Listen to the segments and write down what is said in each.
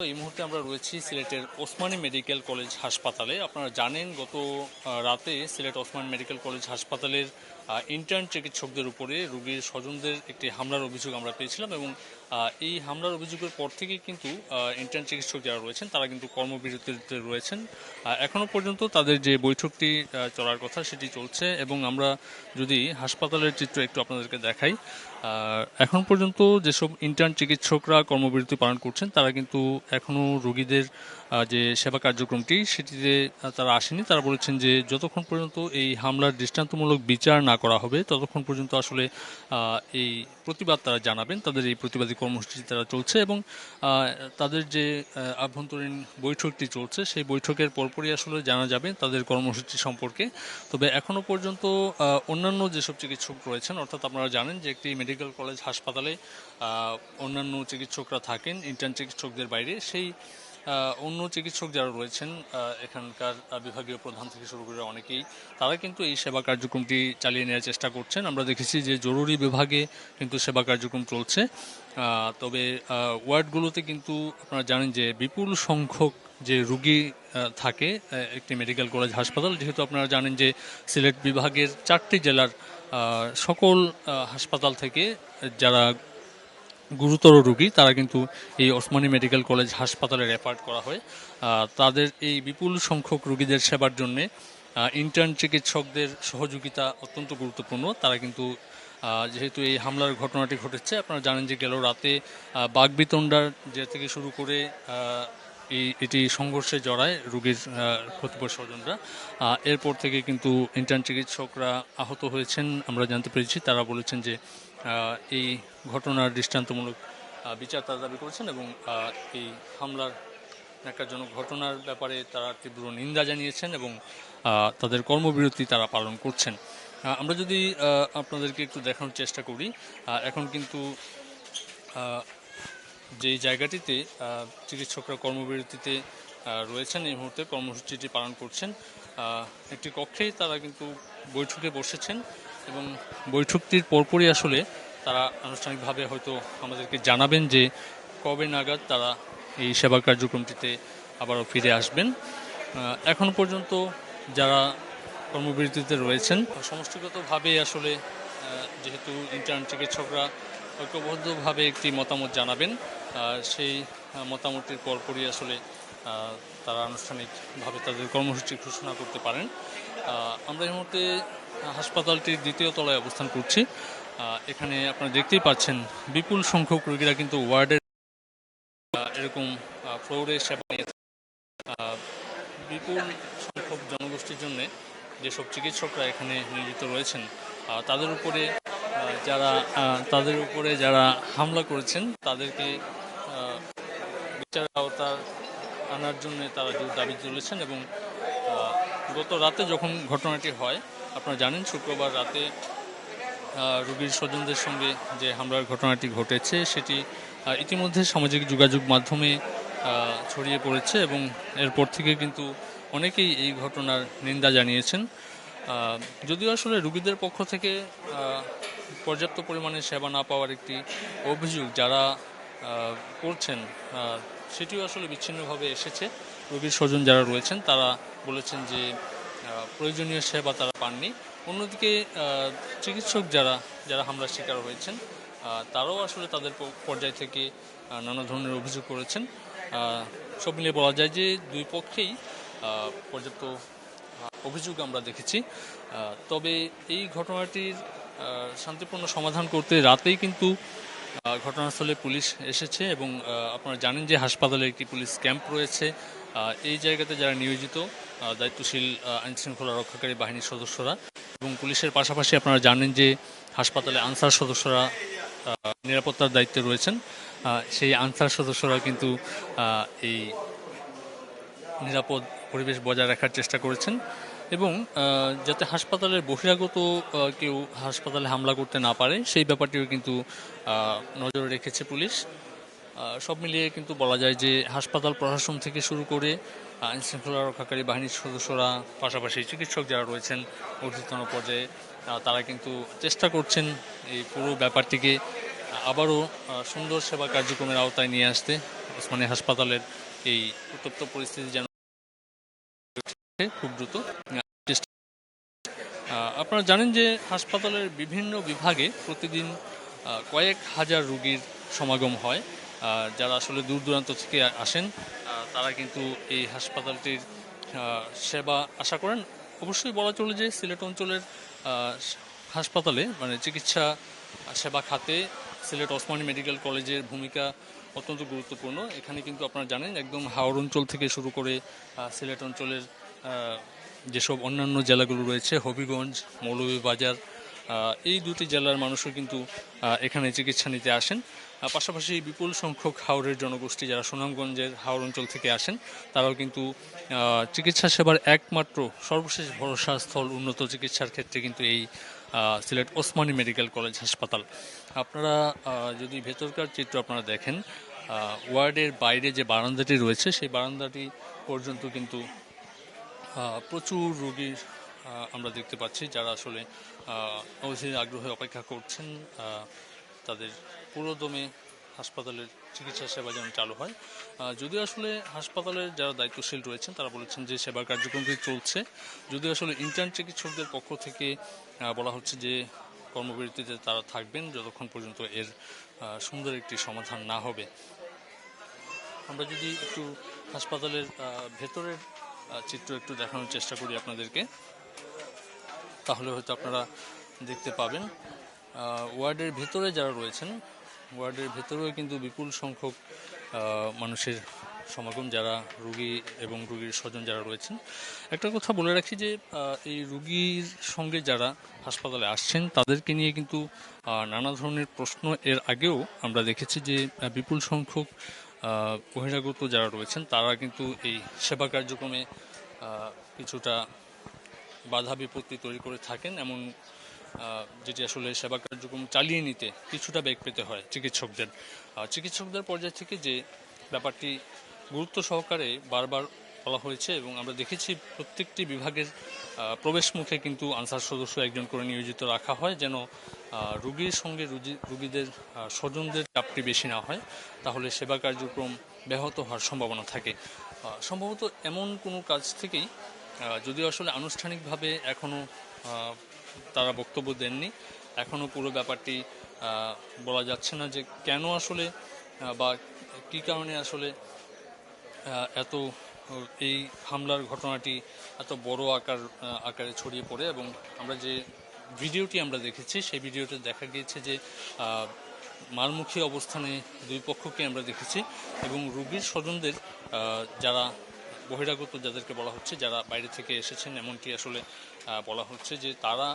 এই মুহূর্তে আমরা রয়েছি সিলেটের ওসমানী মেডিকেল কলেজ হাসপাতালে। আপনারা জানেন গত রাতে সিলেট ওসমানী মেডিকেল কলেজ হাসপাতালের ইন্টার্ন চিকিৎসকদের উপরে রোগীর স্বজনদের একটি হামলার অভিযোগ আমরা পেয়েছিলাম এবং এই হামলার অভিযোগের পর থেকেই কিন্তু ইন্টার্ন চিকিৎসক যারা রয়েছেন তারা কিন্তু কর্মবিরতিতে রয়েছেন। এখনও পর্যন্ত তাদের যে বৈঠকটি চলার কথা সেটি চলছে এবং আমরা যদি হাসপাতালের চিত্র একটু আপনাদেরকে দেখাই, এখন পর্যন্ত যেসব ইন্টার্ন চিকিৎসকরা কর্মবিরতি পালন করছেন তারা কিন্তু এখনও রোগীদের যে সেবা কার্যক্রমটি সেটিতে তারা আসেনি। তারা বলেছেন যে যতক্ষণ পর্যন্ত এই হামলার দৃষ্টান্তমূলক বিচার না করা হবে ততক্ষণ পর্যন্ত আসলে এই প্রতিবাদ তারা জানাবেন। তাদের এই প্রতিবাদী কর্মসূচি তারা চলছে এবং তাদের যে আভ্যন্তরীণ বৈঠকটি চলছে সেই বৈঠকের পরপরই আসলে জানা যাবে তাদের কর্মসূচি সম্পর্কে। তবে এখনও পর্যন্ত অন্যান্য যেসব চিকিৎসক রয়েছেন, অর্থাৎ আপনারা জানেন যে একটি মেডিকেল কলেজ হাসপাতালে অন্যান্য চিকিৎসকরা থাকেন ইন্টার্ন চিকিৎসকদের বাইরে। সেই অন্য চিকিৎসক যারা রয়েছেন এখানকার বিভাগীয় প্রধান থেকে শুরু করে অনেকেই তারা কিন্তু এই সেবা কার্যক্রমটি চালিয়ে নেওয়ার চেষ্টা করছেন। আমরা দেখেছি যে জরুরি বিভাগে কিন্তু সেবা কার্যক্রম চলছে, তবে ওয়ার্ডগুলোতে কিন্তু আপনারা জানেন যে বিপুল সংখ্যক যে রুগী থাকে একটি মেডিকেল কলেজ হাসপাতাল, যেহেতু আপনারা জানেন যে সিলেট বিভাগের 4টি জেলার সকল হাসপাতাল থেকে যারা গুরুতর রোগী তারা কিন্তু এই ওসমানী মেডিকেল কলেজ হাসপাতালে রেফার করা হয়। তাদের এই বিপুল সংখ্যক রোগীদের সেবার জন্যে ইন্টার্ন চিকিৎসকদের সহযোগিতা অত্যন্ত গুরুত্বপূর্ণ। তারা কিন্তু যেহেতু এই হামলার ঘটনাটি ঘটেছে, আপনারা জানেন যে গেল রাতে বাগবিতণ্ডার যে থেকে শুরু করে এটি সংঘর্ষে জড়ায় রোগীর কতিপয় স্বজনরা। এরপর থেকে কিন্তু ইন্টার্ন চিকিৎসকরা আহত হয়েছেন আমরা জানতে পেরেছি। তারা বলেছেন যে এই ঘটনার দৃষ্টান্তমূলক বিচার তারা দাবি করেছেন এবং এই হামলার ন্যাক্কারজনক ঘটনার ব্যাপারে তারা তীব্র নিন্দা জানিয়েছেন এবং তাদের কর্মবিরতি তারা পালন করছেন। আমরা যদি আপনাদেরকে একটু দেখানোর চেষ্টা করি, এখন কিন্তু যেই জায়গাটিতে চিকিৎসকরা কর্মবিরতিতে রয়েছেন এই মুহূর্তে কর্মসূচিটি পালন করছেন, একটি কক্ষেই তারা কিন্তু বৈঠকে বসেছেন এবং বৈঠকটির পরপরই আসলে তারা আনুষ্ঠানিকভাবে হয়তো আমাদেরকে জানাবেন যে কবে নাগাদ তারা এই সেবা কার্যক্রমটিতে আবারও ফিরে আসবেন। এখন পর্যন্ত যারা কর্মবিরতিতে রয়েছেন সমষ্টিগতভাবে আসলে যেহেতু ইন্টার্ন চিকিৎসকরা ঐক্যবদ্ধভাবে একটি মতামত জানাবেন, সেই মতামতের পরপরই আসলে তারা আনুষ্ঠানিকভাবে তাদের কর্মসূচি ঘোষণা করতে পারেন। আমরা এই মুহূর্তে হাসপাতালটির দ্বিতীয় তলায় অবস্থান করছি। এখানে আপনারা দেখতেই পাচ্ছেন বিপুল সংখ্যক রোগীরা কিন্তু ওয়ার্ডের এরকম ফ্লোরে সেবা নিয়ে বিপুল সংখ্যক জনগোষ্ঠীর জন্য যেসব চিকিৎসকরা এখানে নিয়োজিত রয়েছেন তাদের উপরে যারা হামলা করেছেন তাদেরকে বিচারের আওতার আনার জন্য তারা জোর দাবি তুলেছেন এবং গত রাতে যখন ঘটনাটি হয়, আপনারা জানেন শুক্রবার রাতে রোগীর স্বজনদের সঙ্গে যে হামলার ঘটনাটি ঘটেছে সেটি ইতিমধ্যে সামাজিক যোগাযোগ মাধ্যমে ছড়িয়ে পড়েছে এবং এরপর থেকে কিন্তু অনেকেই এই ঘটনার নিন্দা জানিয়েছেন। যদিও আসলে রোগীদের পক্ষ থেকে পর্যাপ্ত পরিমাণে সেবা না পাওয়ার একটি অভিযোগ যারা করছেন সেটিও আসলে বিচ্ছিন্নভাবে এসেছে। রোগীর স্বজন যারা রয়েছেন তারা বলেছেন যে প্রয়োজনীয় সেবা তারা পাননি। অন্যদিকে চিকিৎসক যারা হামলার শিকার হয়েছেন তারাও আসলে তাদের পর্যায় থেকে নানা ধরনের অভিযোগ করেছেন। সব মিলিয়ে বলা যায় যে দুই পক্ষেই পর্যাপ্ত অভিযোগ আমরা দেখেছি। তবে এই ঘটনাটির শান্তিপূর্ণ সমাধান করতে রাতেই কিন্তু ঘটনাস্থলে পুলিশ এসেছে এবং আপনারা জানেন যে হাসপাতালে একটি পুলিশ ক্যাম্প রয়েছে। এই জায়গাতে যারা নিয়োজিত দায়িত্বশীল আইনশৃঙ্খলা রক্ষাকারী বাহিনীর সদস্যরা এবং পুলিশের পাশাপাশি আপনারা জানেন যে হাসপাতালে আনসার সদস্যরা নিরাপত্তার দায়িত্বে রয়েছেন। সেই আনসার সদস্যরা কিন্তু এই নিরাপদ পরিবেশ বজায় রাখার চেষ্টা করেছেন এবং যাতে হাসপাতালের বহিরাগত কেউ হাসপাতালে হামলা করতে না পারে সেই ব্যাপারটিও কিন্তু নজরে রেখেছে পুলিশ। সব মিলিয়ে কিন্তু বলা যায় যে হাসপাতাল প্রশাসন থেকে শুরু করে আইনশৃঙ্খলা রক্ষাকারী বাহিনীর সদস্যরা পাশাপাশি চিকিৎসক যারা রয়েছেন ঊর্ধ্বতন পর্যায়ে তারা কিন্তু চেষ্টা করছেন এই পুরো ব্যাপারটিকে আবারও সুন্দর সেবা কার্যক্রমের আওতায় নিয়ে আসতে ওসমানী হাসপাতালের এই উত্তপ্ত পরিস্থিতি যেন খুব দ্রুত। আপনারা জানেন যে হাসপাতালের বিভিন্ন বিভাগে প্রতিদিন কয়েক হাজার রোগীর সমাগম হয়, যারা আসলে দূর দূরান্ত থেকে আসেন। তারা কিন্তু এই হাসপাতালটির সেবা আশা করেন। অবশ্যই বলা চলে যে সিলেট অঞ্চলের হাসপাতালে মানে চিকিৎসা সেবা খাতে সিলেট ওসমানী মেডিকেল কলেজের ভূমিকা অত্যন্ত গুরুত্বপূর্ণ। এখানে কিন্তু আপনারা জানেন একদম হাওর অঞ্চল থেকে শুরু করে সিলেট অঞ্চলের যেসব অন্যান্য জেলাগুলো রয়েছে, হবিগঞ্জ, মৌলভীবাজার, এই দুটি জেলার মানুষও কিন্তু এখানে চিকিৎসা নিতে আসেন। পাশাপাশি বিপুল সংখ্যক হাওরের জনগোষ্ঠী যারা সুনামগঞ্জের হাওর অঞ্চল থেকে আসেন, তারাও কিন্তু চিকিৎসা সেবার একমাত্র সর্বশেষ ভরসাস্থল উন্নত চিকিৎসার ক্ষেত্রে কিন্তু এই সিলেট ওসমানী মেডিকেল কলেজ হাসপাতাল। আপনারা যদি ভেতরকার চিত্র আপনারা দেখেন, ওয়ার্ডের বাইরে যে বারান্দাটি রয়েছে সেই বারান্দাটি পর্যন্ত কিন্তু প্রচুর রোগীর আমরা দেখতে পাচ্ছি, যারা আসলে অধীর আগ্রহে অপেক্ষা করছেন তাদের পুরোদমে হাসপাতালের চিকিৎসা সেবা যেন চালু হয়। যদিও আসলে হাসপাতালের যারা দায়িত্বশীল রয়েছেন তারা বলেছেন যে সেবার কার্যক্রমটি চলছে, যদিও আসলে ইন্টার্ন চিকিৎসকদের পক্ষ থেকে বলা হচ্ছে যে কর্মবিরতিতে তারা থাকবেন যতক্ষণ পর্যন্ত এর সুন্দর একটি সমাধান না হবে। আমরা যদি একটু হাসপাতালের ভেতরের চিত্র একটু দেখানোর চেষ্টা করি আপনাদেরকে, তাহলে হয়তো আপনারা দেখতে পাবেন ওয়ার্ডের ভেতরে যারা রয়েছেন, ওয়ার্ডের ভেতরেও কিন্তু বিপুল সংখ্যক মানুষের সমাগম, যারা রোগী এবং রোগীর স্বজন যারা রয়েছেন। একটা কথা বলে রাখি যে এই রোগীর সঙ্গে যারা হাসপাতালে আসছেন তাদেরকে নিয়ে কিন্তু নানা ধরনের প্রশ্ন এর আগেও আমরা দেখেছি যে বিপুল সংখ্যক বহিরাগত যারা রয়েছেন তারা কিন্তু এই সেবা কার্যক্রমে কিছুটা বাধা বিপত্তি তৈরি করে থাকেন, এমন যেটি আসলে সেবা কার্যক্রম চালিয়ে নিতে কিছুটা বেগ পেতে হয় চিকিৎসকদের পর্যায় থেকে যে ব্যাপারটি গুরুত্ব সহকারে বারবার বলা হয়েছে। এবং আমরা দেখেছি প্রত্যেকটি বিভাগের প্রবেশ মুখে কিন্তু আনসার সদস্য একজন করে নিয়োজিত রাখা হয়, যেন রোগীর সঙ্গে রোগীদের স্বজনদের চাপটি বেশি না হয়, তাহলে সেবা কার্যক্রম ব্যাহত হওয়ার সম্ভাবনা থাকে। সম্ভবত এমন কোনো কাজ থেকেই, যদিও আসলে আনুষ্ঠানিকভাবে এখনও তারা বক্তব্য দেননি, এখনও পুরো ব্যাপারটি বলা যাচ্ছে না যে কেন আসলে বা কী কারণে আসলে এত এই হামলার ঘটনাটি এত বড় আকারে ছড়িয়ে পড়ে। এবং আমরা যে ভিডিওটি আমরা দেখেছি সেই ভিডিওতে দেখা গিয়েছে যে মারমুখী অবস্থানে দুই পক্ষকে আমরা দেখেছি, এবং রোগীর স্বজনদের যারা বহিরাগত যাদেরকে বলা হচ্ছে, যারা বাইরে থেকে এসেছেন এমনটি আসলে বলা হচ্ছে, যে তারা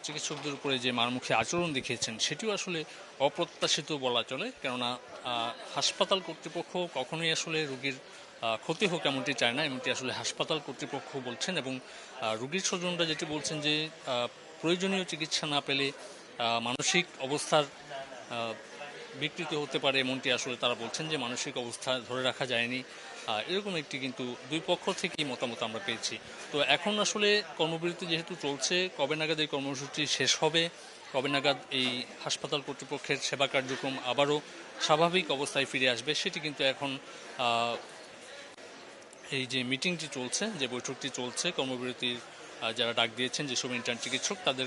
চিকিৎসকদের উপরে যে মারমুখী আচরণ দেখিয়েছেন সেটিও আসলে অপ্রত্যাশিত বলা চলে। কেননা হাসপাতাল কর্তৃপক্ষ কখনোই আসলে রোগীর ক্ষতি হোক এমনটি চায় না, এমনটি আসলে হাসপাতাল কর্তৃপক্ষ বলছেন। এবং রোগীর স্বজনরা যেটি বলছেন যে প্রয়োজনীয় চিকিৎসা না পেলে মানসিক অবস্থার বিকৃতি হতে পারে, এমনটি আসলে তারা বলছেন যে মানসিক অবস্থা ধরে রাখা যায়নি, এরকম একটি কিন্তু দুই পক্ষ থেকেই মতামত আমরা পেয়েছি। তো এখন আসলে কর্মবিরতি যেহেতু চলছে, কবে নাগাদ এই কর্মসূচি শেষ হবে, কবে নাগাদ এই হাসপাতাল কর্তৃপক্ষের সেবা কার্যক্রম আবারও স্বাভাবিক অবস্থায় ফিরে আসবে, সেটি কিন্তু এখন এই যে মিটিংটি চলছে, যে বৈঠকটি চলছে, কর্মবিরতির যারা ডাক দিয়েছেন যেসব ইন্টার্ন চিকিৎসক, তাদের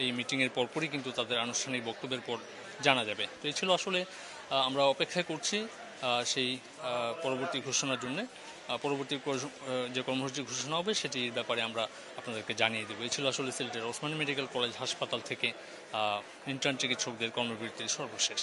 এই মিটিংয়ের পরপরই কিন্তু তাদের আনুষ্ঠানিক বক্তব্যের পর জানা যাবে। তো এই ছিল আসলে, আমরা অপেক্ষা করছি সেই পরবর্তী ঘোষণার জন্য। পরবর্তী যে কর্মসূচি ঘোষণা হবে সেটির ব্যাপারে আমরা আপনাদেরকে জানিয়ে দেবো। এই ছিল আসলে সিলেটের ওসমানী মেডিকেল কলেজ হাসপাতাল থেকে ইন্টার্ন চিকিৎসকদের কর্মবিরতির সর্বশেষ।